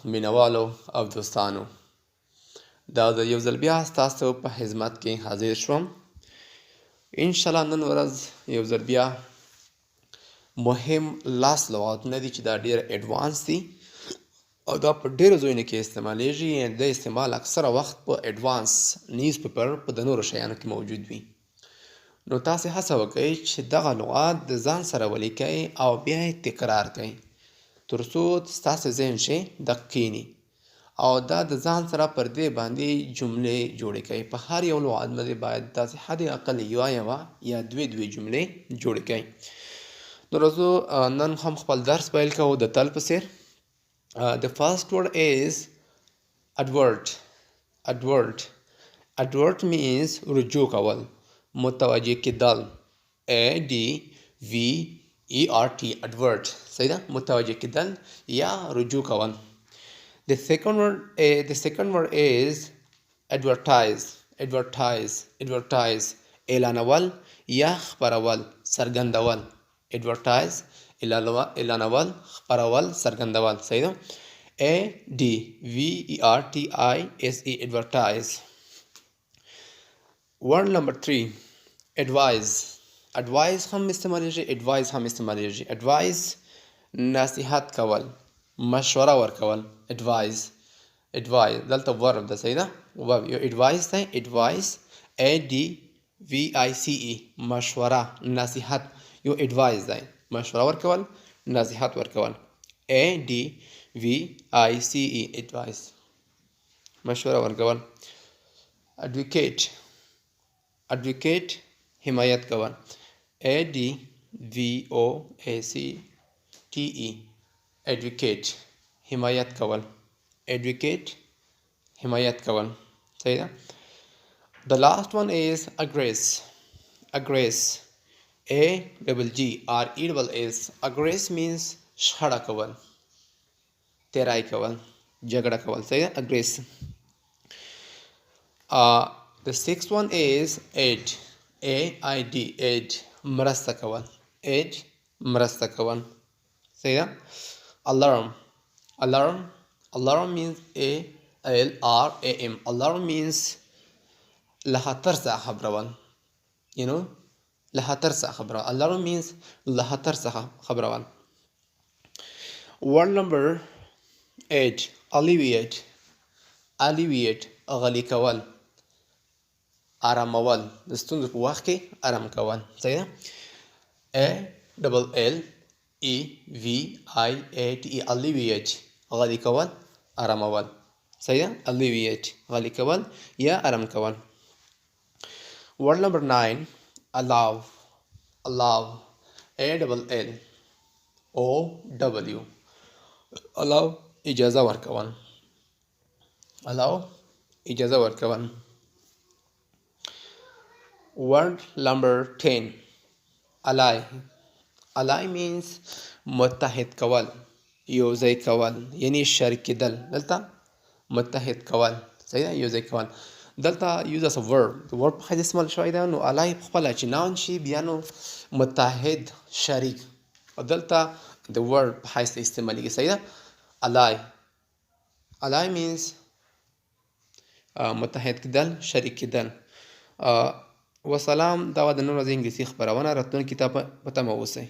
مینوالو او دوستانو، دا د یو ځل بیا ستاسو په خدمت کې حاضر شوم. انشاءالله نن ورځ یو ځل بیا مهم لاس لغاتونه دي چې دا ډېر اډوانس دي او دا په ډېرو ځایونو کې استعمالیږي. د استعمال اکثره وخت په اډوانس نیوز پیپر په د نورو شیانو کې موجود وي. نو تاسې هڅه وکئ چې دغه لغات د ځان سره ولیکئ او بیا یې تکرار کئ تر څو ستاسې ذهن شي دق کښېني او دا د ځان سره پر دې باندې جملې جوړې کئ. په هر یو لغات باندې باید تاسې حد اقل یوه یا دوې جملې جوړې کئ. نو راځو نن هم خپل درس پیل کوو د تل په څېر. The first word is advert. Advert means رجوع کول، متوجه کېدل. ADVERT advert. صحیح ده؟ متوجه کېدل یا رجوع کول. The second word is advertise. اعلانول یا خپرول، څرګندول. advertise اعلانول، خپرول، څرګندول. صحیح ده؟ ADVERTISE advertise. Word number 3 advise هم استعمالیږي. advise نصیحت کول، مشوره ورکول. advise دلته ورب ده. صحیح ده؟ یو advice دی. advice ADVICE مشوره، نصیحت. یو advice دی، مشوره ورکول، نصیحت ورکول. ADVICE advice مشوره ورکول. advocate حمایت کول. ADVOACTE advocate حمایت کول. صحیح ده؟ The last one is aggress. AGGRESS. aggress means شخړه کول، تیرای کول، جګړه کول. صحیح ده؟ aggress. The sixth one is aid. AID مرسته کول. مرسته کول. صحیح ده؟ alarm means ALRAM. alarm means له خطر څخه خبرول. له خطر څخه خبرول. alarm means له خطر څخه خبرول. word number 8 alleviate. غلی کول، آرامول، د ستونزو په وخت کې آرام کول. صحیح ده؟ ALLEVIATE alleviate غلی کول، آرامول. صحیح ده؟ alleviate غلی کول یا آرام کول. word number 9 allow. ALLOW allow اجازه ورکول. اجازه ورکول. word number 10 ally means متحد کول، یوځای کول، یعنی شریک کېدل. دلته متحد کول. صحیح ده؟ یوځای کول. دلته use as a verb. د verb په حیث استعمال شوی ده. نو ally خپله چې noun شي بیا نو متحد، شریک. او دلته د verb په حیث استعمالیږي. صحیح ده؟ ally means متحد کېدل، شریک کېدل. وسلام. دا و د نن ورځې انګلیسي خپرونه. راتلونکي ته په تمه اوسئ.